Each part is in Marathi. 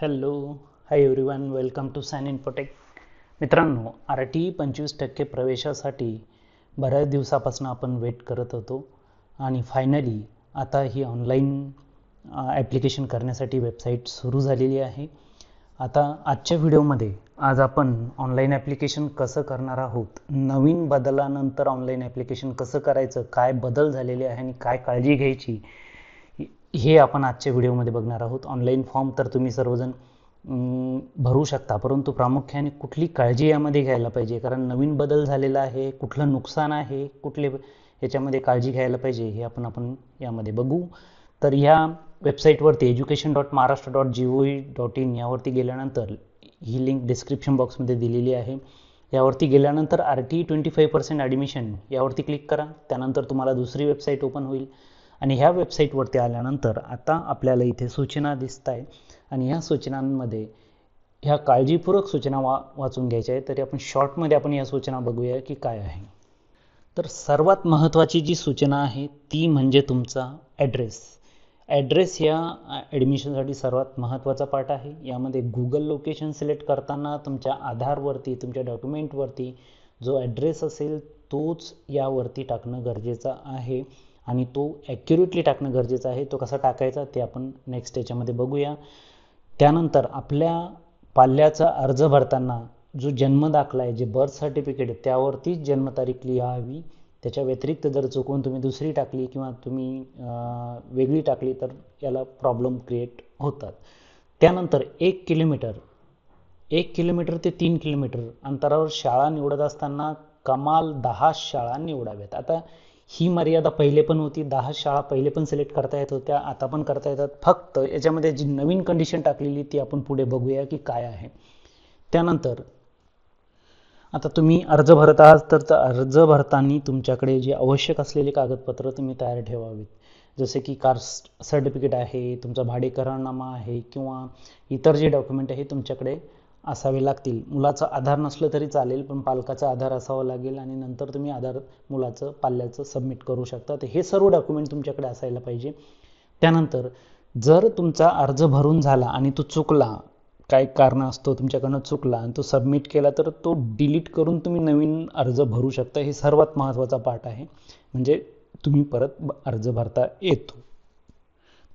Hello, hi everyone, welcome to sign infotech. मित्रांनो, RT 25% प्रवेशासाठी बऱ्याच दिवसापासून आपण वेट करत होतो आणि फायनली आता ही ऑनलाईन ॲप्लिकेशन करण्यासाठी वेबसाईट सुरू झालेली आहे. आता आजच्या व्हिडिओमध्ये आज आपण ऑनलाईन ॲप्लिकेशन कसं करणार आहोत, नवीन बदलानंतर ऑनलाईन ॲप्लिकेशन कसं करायचं, काय बदल झालेले आहे आणि काय काळजी घ्यायची हे आपण आजच्या व्हिडिओमध्ये बघणार आहोत. ऑनलाईन फॉर्म तर तुम्ही सर्वजण भरू शकता, परंतु प्रामुख्याने कुठली काळजी यामध्ये घ्यायला पाहिजे, कारण नवीन बदल झालेला आहे, कुठलं नुकसान आहे, कुठले याच्यामध्ये काळजी घ्यायला पाहिजे हे आपण यामध्ये बघू. तर या वेबसाईटवरती education.maharashtra.gov.in यावरती गेल्यानंतर ही लिंक डिस्क्रिप्शन बॉक्समध्ये दिलेली आहे. यावरती गेल्यानंतर RT 25% ॲडमिशन यावरती क्लिक करा. त्यानंतर तुम्हाला दुसरी वेबसाईट ओपन होईल आणि ह्या वेबसाईटवरती आल्यानंतर आता आपल्याला इथे सूचना दिसत आहे आणि ह्या सूचनांमध्ये ह्या काळजीपूर्वक सूचना वाचून घ्यायच्या आहेत. तरी आपण शॉर्टमध्ये आपण या सूचना बघूया की काय आहे. तर सर्वात महत्त्वाची जी सूचना आहे ती म्हणजे तुमचा ॲड्रेस या ॲडमिशनसाठी सर्वात महत्त्वाचा पार्ट आहे. यामध्ये गुगल लोकेशन सिलेक्ट करताना तुमच्या आधारवरती, तुमच्या डॉक्युमेंटवरती जो ॲड्रेस असेल तोच यावरती टाकणं गरजेचं आहे आणि तो ॲक्युरेटली टाकणं गरजेचं आहे. तो कसा टाकायचा ते आपण नेक्स्ट याच्यामध्ये बघूया. त्यानंतर आपल्या पाल्याचा अर्ज भरताना जो जन्मदाखला आहे, जे बर्थ सर्टिफिकेट आहे, त्यावरतीच जन्मतारीख लिहावी. त्याच्या व्यतिरिक्त जर चुकून तुम्ही दुसरी टाकली किंवा तुम्ही वेगळी टाकली तर याला प्रॉब्लेम क्रिएट होतात. त्यानंतर 1 किलोमीटर ते 3 किलोमीटर अंतरावर शाळा निवडत असताना कमाल 10 शाळा निवडाव्यात. आता ही मर्यादा पहिले पण होती, 10 शाळा पहिले पण सिलेक्ट करता येत होत्या, आता पण करता येतात. फक्त याच्यामध्ये जी नवीन कंडिशन टाकलेली ती आपण पुढे बघूया की काय आहे. त्यानंतर आता तुम्ही अर्ज भरत आहात तर अर्ज भरताना तुमच्याकडे जे आवश्यक असलेले कागदपत्र तुम्ही तयार ठेवावेत, जसे की कास्ट सर्टिफिकेट आहे, तुमचा भाडेकरारनामा आहे किंवा इतर जे डॉक्युमेंट आहे तुमच्याकडे असावे लागतील. मुलाचं आधार नसलं तरी चालेल, पण पालकाचा आधार असावा लागेल आणि नंतर तुम्ही आधार मुलाचं पाल्याचं सबमिट करू शकता. तर हे सर्व डॉक्युमेंट तुमच्याकडे असायला पाहिजे. त्यानंतर जर तुमचा अर्ज भरून झाला आणि तो चुकला, काही कारण असतो तुमच्याकडनं चुकला आणि तो सबमिट केला, तर तो डिलीट करून तुम्ही नवीन अर्ज भरू शकता. हे सर्वात महत्त्वाचा पार्ट आहे, म्हणजे तुम्ही परत अर्ज भरता येतो.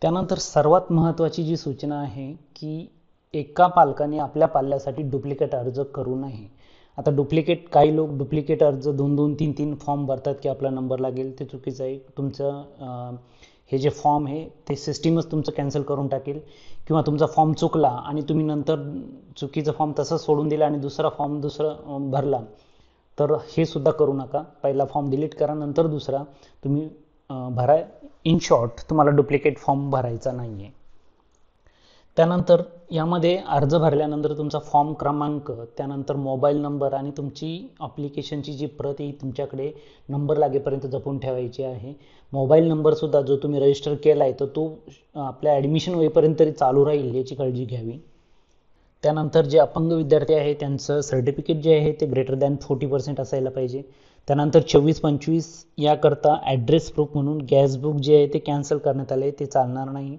त्यानंतर सर्वात महत्त्वाची जी सूचना आहे की एका पालकाने आपल्या पाल्यासाठी डुप्लिकेट अर्ज करू नये. आता काही लोक डुप्लिकेट अर्ज 2-2, 3-3 फॉर्म भरतात की आपला नंबर लागेल. ते चुकीचं आहे. तुमचं हे जे फॉर्म आहे ते सिस्टीमच तुमचं कॅन्सल करून टाकेल, किंवा तुमचा फॉर्म चुकला आणि तुम्ही नंतर चुकीचं फॉर्म तसंच सोडून दिला आणि दुसरा फॉर्म भरला, तर हे सुद्धा करू नका. पहिला फॉर्म डिलीट करा, नंतर दुसरा तुम्ही भरा. इन शॉर्ट, तुम्हाला डुप्लिकेट फॉर्म भरायचा नाही आहे. त्यानंतर यामध्ये अर्ज भरल्यानंतर तुमचा फॉर्म क्रमांक, त्यानंतर मोबाईल नंबर आणि तुमची ॲप्लिकेशनची जी प्रत आहे तुमच्याकडे नंबर लागेपर्यंत जपून ठेवायची आहे. मोबाईल नंबरसुद्धा जो तुम्ही रजिस्टर केला आहे तर तो आपल्या ॲडमिशन होईपर्यंत तरी चालू राहील याची काळजी घ्यावी. त्यानंतर जे अपंग विद्यार्थी आहे त्यांचं सर्टिफिकेट जे आहे ते >40% असायला पाहिजे. त्यानंतर 24-25 याकरता ॲड्रेस प्रूफ म्हणून गॅस बुक जे आहे ते कॅन्सल करण्यात आले, ते चालणार नाही.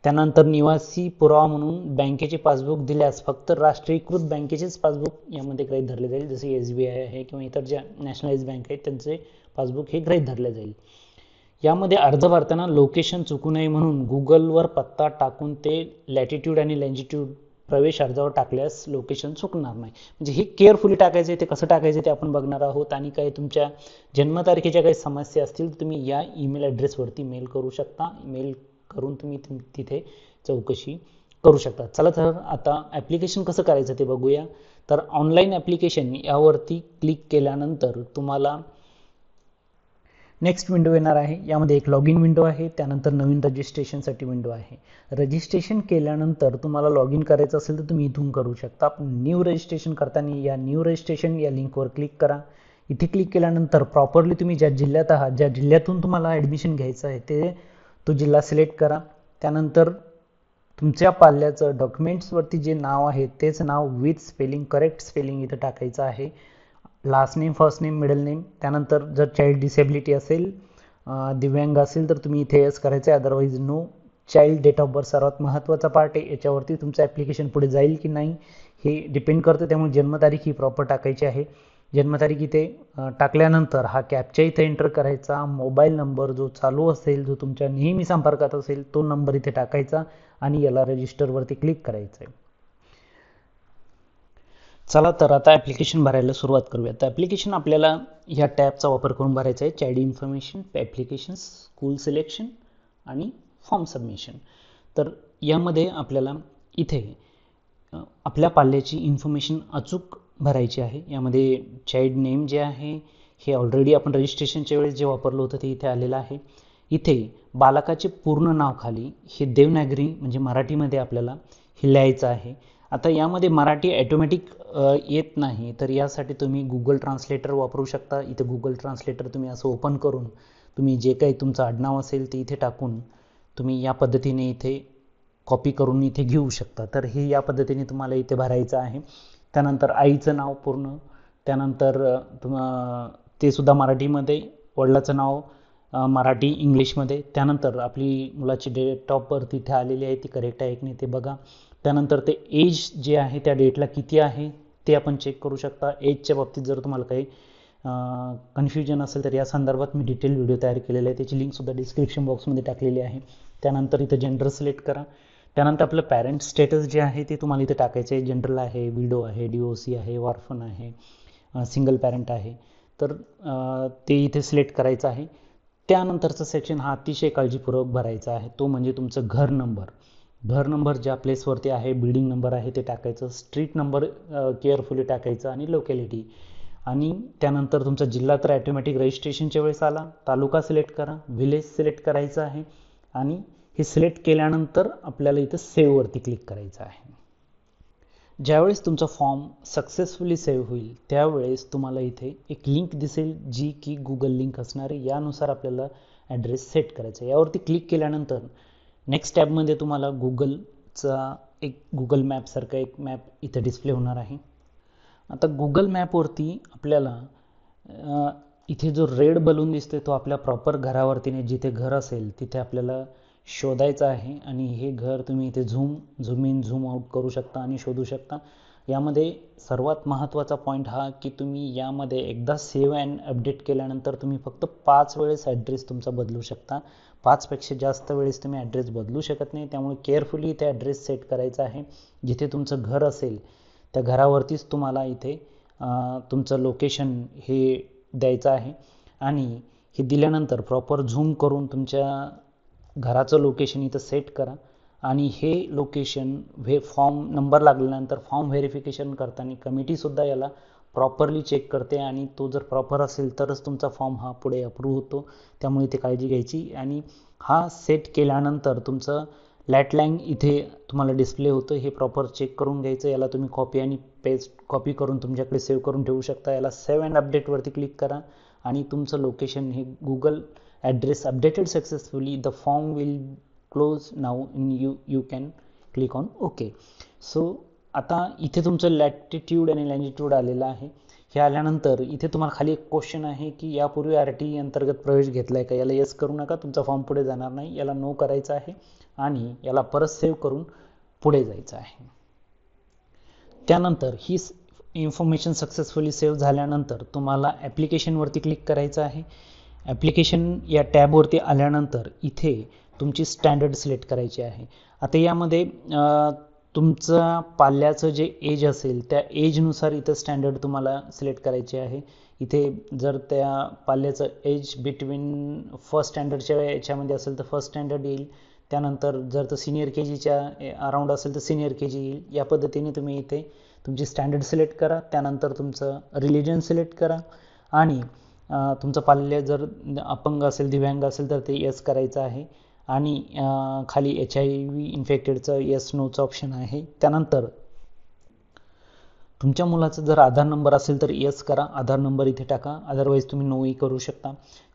त्यानंतर निवासी पुरावा म्हणून बँकेचे पासबुक दिल्यास फक्त राष्ट्रीयकृत बँकेचेच पासबुक यामध्ये गृहीत धरले जाईल, जसे SBI आहे किंवा इतर ज्या नॅशनलाइज बँक आहेत त्यांचे पासबुक हे गृहीत धरले जाईल. यामध्ये अर्ज भरताना लोकेशन चुकू नये म्हणून गुगलवर पत्ता टाकून ते लॅटिट्यूड आणि लँजिट्यूड प्रवेश अर्जावर टाकल्यास लोकेशन चुकणार नाही. म्हणजे हे केअरफुली टाकायचं आहे. ते कसं टाकायचं ते आपण बघणार आहोत. आणि काही तुमच्या जन्मतारखेच्या काही समस्या असतील तर तुम्ही या ईमेल ॲड्रेसवरती मेल करू शकता. मेल करून तुम्ही तिथे चौकशी करू शकता. चला तर आता ॲप्लिकेशन कसं करायचं ते बघूया. तर ऑनलाईन ॲप्लिकेशन यावरती क्लिक केल्यानंतर तुम्हाला नेक्स्ट विंडो येणार आहे. यामध्ये एक लॉग इन विंडो आहे, त्यानंतर नवीन रजिस्ट्रेशनसाठी विंडो आहे. रजिस्ट्रेशन केल्यानंतर तुम्हाला लॉग इन करायचं असेल तर तुम्ही इथून करू शकता. न्यू रजिस्ट्रेशन करताना या न्यू रजिस्ट्रेशन या लिंकवर क्लिक करा. इथे क्लिक केल्यानंतर प्रॉपरली तुम्ही ज्या जिल्ह्यात आहात, ज्या जिल्ह्यातून तुम्हाला ॲडमिशन घ्यायचं आहे तो जिल्हा सिलेक्ट करा. त्यानंतर तुमच्या पाल्याचं डॉक्युमेंट्सवरती जे नाव आहे तेच now with spelling, correct spelling इथं टाकायचं आहे. Last name, first name, middle name. त्यानंतर जर चाइल्ड डिसेबिलिटी असेल, दिव्यांग असेल तर तुम्ही इथे यस करायचं आहे, otherwise no. Child date of birth सर्वात महत्त्वाचा पार्ट आहे. याच्यावरती तुमचं ॲप्लिकेशन पुढे जाईल की नाही हे डिपेंड करतं. त्यामुळे जन्मतारीख ही प्रॉपर टाकायची आहे. जन्मतारीख इथे टाकल्यानंतर हा कॅप्चा इथे एंटर करायचा. मोबाईल नंबर जो चालू असेल, जो तुमच्या नेहमी संपर्कात असेल, तो नंबर इथे टाकायचा आणि याला रजिस्टरवरती क्लिक करायचं आहे. चला तर आता ॲप्लिकेशन भरायला सुरुवात करूया. तर ॲप्लिकेशन आपल्याला ह्या टॅबचा वापर करून भरायचं आहे. Child information, applications, school selection आणि फॉर्म सबमिशन. तर यामध्ये आपल्याला इथे आपल्या पाल्याची इन्फॉर्मेशन अचूक भरायची आहे. यामध्ये चाइल्ड नेम जे आहे हे ऑलरेडी आपण रजिस्ट्रेशनच्या वेळेस जे वापरलं होतं ते इथे आलेलं आहे. इथे बालकाचे पूर्ण नाव खाली हे देवनागरी म्हणजे मराठीमध्ये आपल्याला हे लिहायचं आहे. आता यामध्ये मराठी ॲटोमॅटिक येत नाही, तर यासाठी तुम्ही गुगल ट्रान्सलेटर वापरू शकता. इथे गुगल ट्रान्सलेटर तुम्ही असं ओपन करून तुम्ही जे काही तुमचं आडनाव असेल ते इथे टाकून तुम्ही या पद्धतीने इथे कॉपी करून इथे घेऊ शकता. तर हे या पद्धतीने तुम्हाला इथे भरायचं आहे. त्यानंतर आईचं नाव पूर्ण, त्यानंतर ते सुद्धा मराठीमध्ये, वडिलाचं नाव मराठी इंग्लिशमध्ये, त्यानंतर आपली मुलाची डेट ऑफ बर्थ इथे आलेली आहे ती करेक्ट आहे की नाही ते बघा. त्यानंतर ते एज जे आहे त्या डेटला किती आहे ते आपण चेक करू शकता. एजच्या बाबतीत जर तुम्हाला काही कन्फ्युजन असेल तर या संदर्भात मी डिटेल व्हिडिओ तयार केलेला आहे, त्याची लिंकसुद्धा डिस्क्रिप्शन बॉक्समध्ये टाकलेली आहे. त्यानंतर इथं जेंडर सिलेक्ट करा. त्यानंतर आपलं पॅरेंट स्टेटस जे आहे ते तुम्हाला इथे टाकायचं आहे. जनरल आहे, विडो आहे, DOC आहे, ऑर्फन आहे, सिंगल पॅरेंट आहे, तर ते इथे सिलेक्ट करायचं आहे. त्यानंतरचा सेक्शन हा अतिशय काळजीपूर्वक भरायचा आहे, तो म्हणजे तुमचं घर नंबर ज्या प्लेसवरती आहे, बिल्डिंग नंबर आहे ते टाकायचं, स्ट्रीट नंबर केअरफुली टाकायचं आणि लोकॅलिटी. आणि त्यानंतर तुमचा जिल्हा तर ॲटोमॅटिक रजिस्ट्रेशनच्या वेळेस आला. तालुका सिलेक्ट करा, विलेज सिलेक्ट करायचं आहे आणि हे सिलेक्ट केल्यानंतर आपल्याला इथं सेव्हवरती क्लिक करायचं आहे. ज्यावेळेस तुमचा फॉर्म सक्सेसफुली सेव्ह होईल त्यावेळेस तुम्हाला इथे एक लिंक दिसेल जी की गुगल लिंक असणार आहे. यानुसार आपल्याला ॲड्रेस सेट करायचा. यावरती क्लिक केल्यानंतर नेक्स्ट टॅबमध्ये तुम्हाला गुगलचा एक गुगल मॅपसारखा एक मॅप इथे डिस्प्ले होणार आहे. आता गुगल मॅपवरती आपल्याला इथे जो रेड बलून दिसते तो आपल्या प्रॉपर घरावरती जिथे घर असेल तिथे आपल्याला शोधायचं आहे आणि हे घर तुम्ही इथे झूम इन झूम आउट करू शकता आणि शोधू शकता. यामध्ये सर्वात महत्त्वाचा पॉईंट हा की तुम्ही यामध्ये एकदा सेव्ह अँड अपडेट केल्यानंतर तुम्ही फक्त 5 वेळेस ॲड्रेस तुमचा बदलू शकता. 5 पेक्षा जास्त वेळेस तुम्ही ॲड्रेस बदलू शकत नाही. त्यामुळे केअरफुली इथे ॲड्रेस सेट करायचा आहे. जिथे तुमचं घर असेल त्या घरावरतीच तुम्हाला इथे तुमचं लोकेशन हे द्यायचं आहे आणि हे दिल्यानंतर प्रॉपर झूम करून तुमच्या घराचं लोकेशन इथं सेट करा आणि हे लोकेशन फॉर्म नंबर लागल्यानंतर फॉर्म व्हेरिफिकेशन करताना कमिटीसुद्धा याला प्रॉपरली चेक करते आणि तो जर प्रॉपर असेल तरच तुमचा फॉर्म हा पुढे अप्रूव्ह होतो. त्यामुळे इथे काळजी घ्यायची. आणि हा सेट केल्यानंतर तुमचं लॅटलाईन इथे तुम्हाला डिस्प्ले होतं, हे प्रॉपर चेक करून घ्यायचं. याला तुम्ही कॉपी आणि पेस्ट कॉपी करून तुमच्याकडे सेव्ह करून ठेवू शकता. याला सेव्ह अँड अपडेटवरती क्लिक करा आणि तुमचं लोकेशन हे Google address updated successfully, the form will close now in you can click on okay. So आता इथे तुमचं लॅटिट्यूड आणि लॅंजिट्यूड आलेलं आहे. हे आल्यानंतर इथे तुम्हाला खाली एक क्वेश्चन आहे की यापूर्वी RTE अंतर्गत प्रवेश घेतला आहे का. याला येस करू नका, तुमचा फॉर्म पुढे जाणार नाही. याला नो करायचं आहे आणि याला परत सेव्ह करून पुढे जायचं आहे. त्यानंतर ही इन्फॉर्मेशन सक्सेसफुली सेव्ह झाल्यानंतर तुम्हाला ॲप्लिकेशनवरती क्लिक करायचं आहे. ॲप्लिकेशन या टॅबवरती आल्यानंतर इथे तुमची स्टँडर्ड सिलेक्ट करायची आहे. आता यामध्ये तुमचं पाल्याचं जे एज असेल त्या एजनुसार इथं स्टँडर्ड तुम्हाला सिलेक्ट करायचे आहे. इथे जर त्या पाल्याचं एज बिटवीन फर्स्ट स्टँडर्डच्या याच्यामध्ये असेल तर फर्स्ट स्टँडर्ड येईल. त्यानंतर जर तो सिनियर KGच्या अराउंड असेल तर सिनियर KG येईल. या पद्धतीने तुम्ही इथे तुमची स्टँडर्ड सिलेक्ट करा. त्यानंतर तुमचं रिलिजन सिलेक्ट करा आणि तुमचं पाल्य जर अपंग असेल, दिव्यांग असेल तर ते येस करायचं आहे आणि खाली HIV इन्फेक्टेडचं येस नोचं ऑप्शन आहे. त्यानंतर तुमच्या मुलाचा जर आधार नंबर असेल तर येस करा, आधार नंबर इथे टाका, अदरवाईज तुम्ही नोही करू शकता.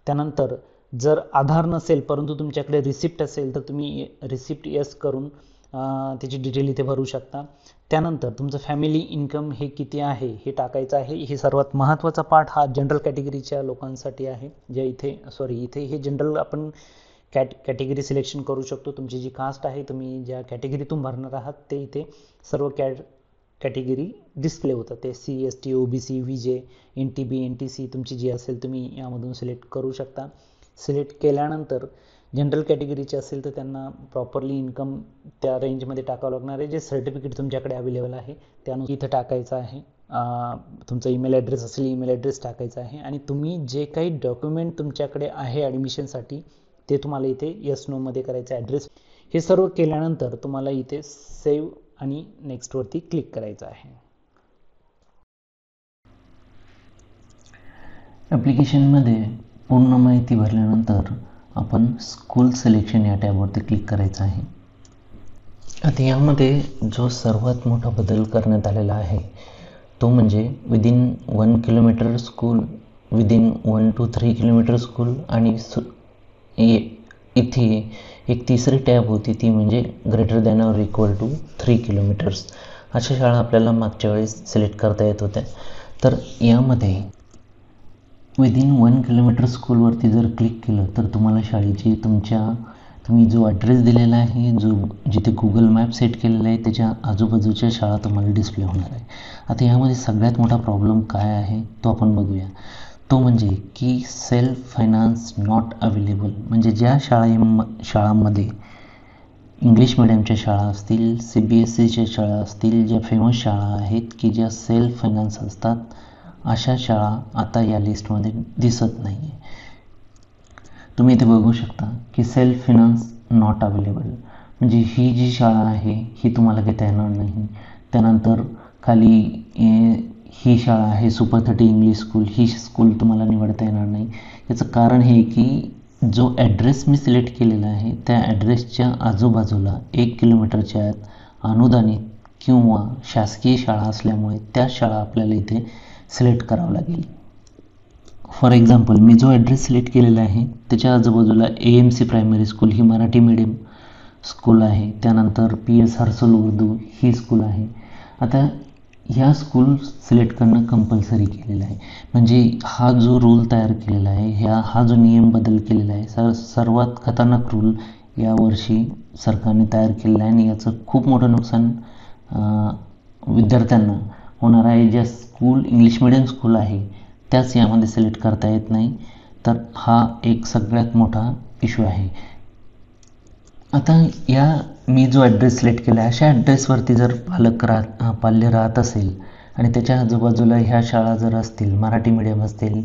त्यानंतर जर आधार नसेल परंतु तुमच्याकडे रिसिप्ट असेल तर तुम्ही रिसिप्ट येस करून त्याची डिटेल इथे भरू शकता. त्यानंतर तुमचं फॅमिली इन्कम हे किती आहे हे टाकायचं आहे. हे सर्वात महत्त्वाचा पार्ट हा जनरल कॅटेगरीच्या लोकांसाठी आहे. जे इथे हे जनरल आपण कॅटेगरी सिलेक्शन करू शकतो. तुमची जी कास्ट आहे, तुम्ही ज्या कॅटेगरीतून भरणार आहात ते इथे सर्व कॅटेगरी डिस्प्ले होतात. ते CST, OBC, VJ, NTB, NTC तुमची जी असेल तुम्ही यामधून सिलेक्ट करू शकता. सिलेक्ट केल्यानंतर जनरल कॅटेगरीचे असेल तर त्यांना प्रॉपरली इन्कम त्या रेंजमध्ये टाकावं लागणार आहे. जे सर्टिफिकेट तुमच्याकडे अवेलेबल आहे त्यानुसार इथं टाकायचं आहे. तुमचा ईमेल ॲड्रेस असेल ईमेल ॲड्रेस टाकायचा आहे आणि तुम्ही जे काही डॉक्युमेंट तुमच्याकडे आहे ॲडमिशनसाठी ते तुम्हाला इथे येस नोमध्ये करायचं. ॲड्रेस हे सर्व केल्यानंतर तुम्हाला इथे सेव्ह आणि नेक्स्टवरती क्लिक करायचं आहे. ॲप्लिकेशनमध्ये पूर्ण माहिती भरल्यानंतर आपण स्कूल सिलेक्शन या टॅबवरती क्लिक करायचं आहे. आता यामध्ये जो सर्वात मोठा बदल करण्यात आलेला आहे तो म्हणजे within 1 kilometre school, within 1 to 3 kilometre school आणि इथे एक तिसरी टॅब होती ती म्हणजे greater than or equal to 3 kilometres. अशा शाळा आपल्याला मागच्या वेळेस सिलेक्ट करता येत होत्या. तर यामध्ये विदिन 1 किलोमीटर स्कूलवरती जर क्लिक केलं तर तुम्हाला शाळेची तुम्ही जो ॲड्रेस दिलेला आहे, जिथे गुगल मॅप सेट केलेला आहे त्याच्या आजूबाजूच्या शाळा तुम्हाला डिस्प्ले होणार आहे. आता यामध्ये सगळ्यात मोठा प्रॉब्लेम काय आहे तो आपण बघूया. तो म्हणजे की सेल्फ फायनान्स नॉट अवेलेबल. म्हणजे ज्या शाळांमध्ये इंग्लिश मिडियमच्या शाळा असतील, CBSEच्या शाळा असतील, ज्या फेमस शाळा आहेत की ज्या सेल्फ फायनान्स असतात, अशा शाळा आता या लिस्टमध्ये दिसत नाही आहे. तुम्ही इथे बघू शकता की सेल्फ फायनान्स नॉट अवेलेबल म्हणजे ही जी शाळा आहे ही तुम्हाला घेता येणार नाही. त्यानंतर खाली ही शाळा आहे सुपर 30 इंग्लिश स्कूल, ही स्कूल तुम्हाला निवडता येणार नाही. याचं कारण हे की जो ॲड्रेस मी सिलेक्ट केलेला आहे त्या ॲड्रेसच्या आजूबाजूला 1 किलोमीटरच्या आत अनुदानित किंवा शासकीय शाळा असल्यामुळे त्या शाळा आपल्याला इथे सिलेक्ट करावं लागेल. फॉर एक्झाम्पल मी जो ॲड्रेस सिलेक्ट केलेला आहे त्याच्या आजूबाजूला AMC प्रायमरी स्कूल ही मराठी मीडियम स्कूल आहे. त्यानंतर PS हर्सुल उर्दू ही स्कूल आहे. आता ह्या स्कूल सिलेक्ट करणं कंपल्सरी केलेलं आहे. म्हणजे हा जो रूल तयार केलेला आहे, हा जो नियम बदल केलेला आहे, सर्वात खतरनाक रूल यावर्षी सरकारने तयार केलेला आहे आणि याचं खूप मोठं नुकसान विद्यार्थ्यांना होणार आहे. ज्या स्कूल इंग्लिश मिडियम स्कूल आहे त्याच यामध्ये सिलेक्ट करता येत नाही. तर हा एक सगळ्यात मोठा इश्यू आहे. आता मी जो ॲड्रेस सिलेक्ट केला आहे अशा ॲड्रेसवरती जर पाल्य राहत असेल आणि त्याच्या आजूबाजूला ह्या शाळा जर असतील, मराठी मीडियम असतील,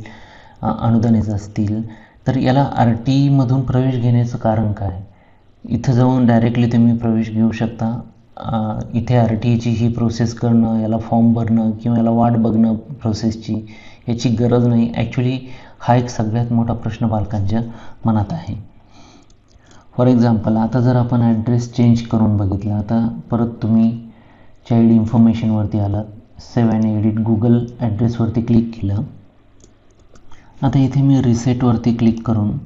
अनुदानित असतील, तर याला RTमधून प्रवेश घेण्याचं कारण काय? इथं जाऊन डायरेक्टली तुम्ही प्रवेश घेऊ शकता. इथे RTची ही प्रोसेस करणं, याला फॉर्म भरणं किंवा याला वाट बघणं प्रोसेसची याची गरज नाही. ॲक्च्युली हा एक सगळ्यात मोठा प्रश्न पालकांच्या मनात आहे. फॉर एक्झाम्पल आता जर आपण ॲड्रेस चेंज करून बघितला, आता परत तुम्ही चाइल्ड इन्फॉर्मेशनवरती आलात, सेव्ह अँड एडिट गुगल ॲड्रेसवरती क्लिक केलं. आता इथे मी रिसेटवरती क्लिक करून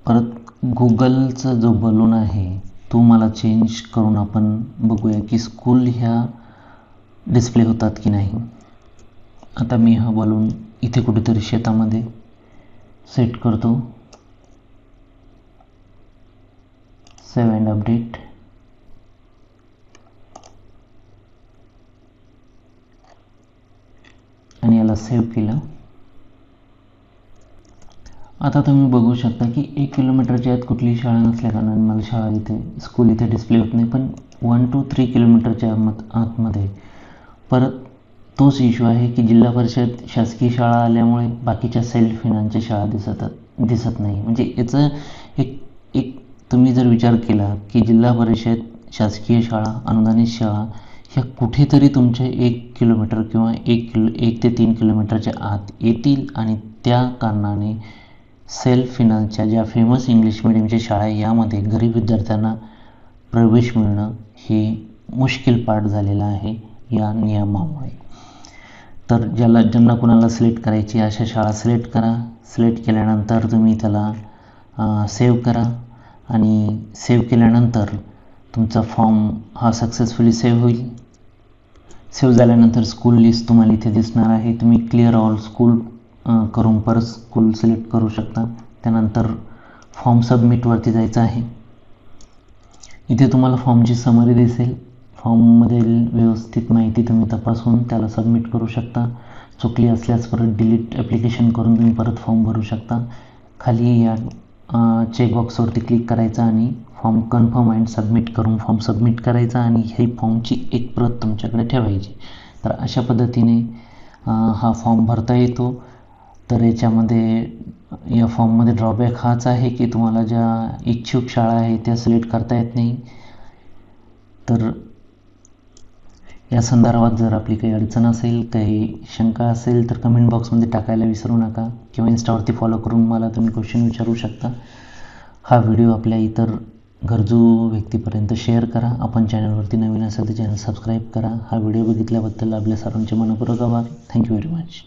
परत गुगलचा जो बलून आहे तो मला चेंज करून आपण बघूया की स्कूल ह्या डिस्प्ले होतात की नाही. आता मी हा बलून इथे कुठेतरी शेतामध्ये सेट करतो. Save and update. आणि याला सेव्ह केलं. आता तुम्ही बघू शकता की 1 किलोमीटरच्या आत कुठलीही शाळा नसल्या कारणाने मला स्कूल इथे डिस्प्ले होत नाही. पण 1 to 3 किलोमीटरच्या आतमध्ये परत तोच इश्यू आहे की जिल्हा परिषद शासकीय शाळा आल्यामुळे बाकीच्या सेल्फ फायनान्सच्या शाळा दिसत नाही. म्हणजे याचं एक तुम्ही जर विचार केला की जिल्हा परिषद शासकीय शाळा, अनुदानित शाळा ह्या कुठेतरी तुमच्या 1 किलोमीटर किंवा 1 ते 3 किलोमीटरच्या आत येतील आणि त्या कारणाने सेल्फ फायनान्सच्या ज्या फेमस इंग्लिश मिडियमच्या शाळा यामध्ये गरीब विद्यार्थ्यांना प्रवेश मिळणं हे मुश्किल पार्ट झालेला आहे या नियमामुळे. तर ज्यांना कुणाला सिलेक्ट करायची अशा शाळा सिलेक्ट करा. सिलेक्ट केल्यानंतर तुम्ही त्याला सेव्ह करा आणि सेव्ह केल्यानंतर तुमचा फॉर्म हा सक्सेसफुली सेव्ह होईल. सेव्ह झाल्यानंतर स्कूल लिस्ट तुम्हाला इथे दिसणार आहे. तुम्ही क्लिअर ऑल स्कूल करून परत स्कूल सिलेक्ट करू शकता. त्यानंतर फॉर्म सबमिटवरती जायचं आहे. इथे तुम्हाला फॉर्मची समरी दिसेल. फॉर्ममधील व्यवस्थित माहिती तुम्ही तपासून त्याला सबमिट करू शकता. चुकली असल्यास परत डिलीट ॲप्लिकेशन करून तुम्ही परत फॉर्म भरू शकता. खाली या चेकबॉक्सवरती क्लिक करायचं आणि फॉर्म कन्फर्म अँड सबमिट करून फॉर्म सबमिट करायचा आणि ही फॉर्मची एक प्रत तुमच्याकडे ठेवायची. तर अशा पद्धतीने हा फॉर्म भरता येतो. तर या फॉर्ममध्ये ड्रॉबॅक हाच आहे की तुम्हाला ज्या इच्छुक शाळा आहे त्या सिलेक्ट करता येत नाही. तर या संदर्भात जर आपली काही अडचण असेल, काही शंका असेल तर कमेंट बॉक्समध्ये टाकायला विसरू नका किंवा इन्स्टावरती फॉलो करून मला तुम्ही क्वेश्चन विचारू शकता. हा व्हिडिओ आपल्या इतर गरजू व्यक्तीपर्यंत शेअर करा. आपण चॅनलवरती नवीन असेल तर चॅनल सबस्क्राईब करा. हा व्हिडिओ बघितल्याबद्दल आपल्या सर्वांचे मनपूर्वक आभार. Thank you very much.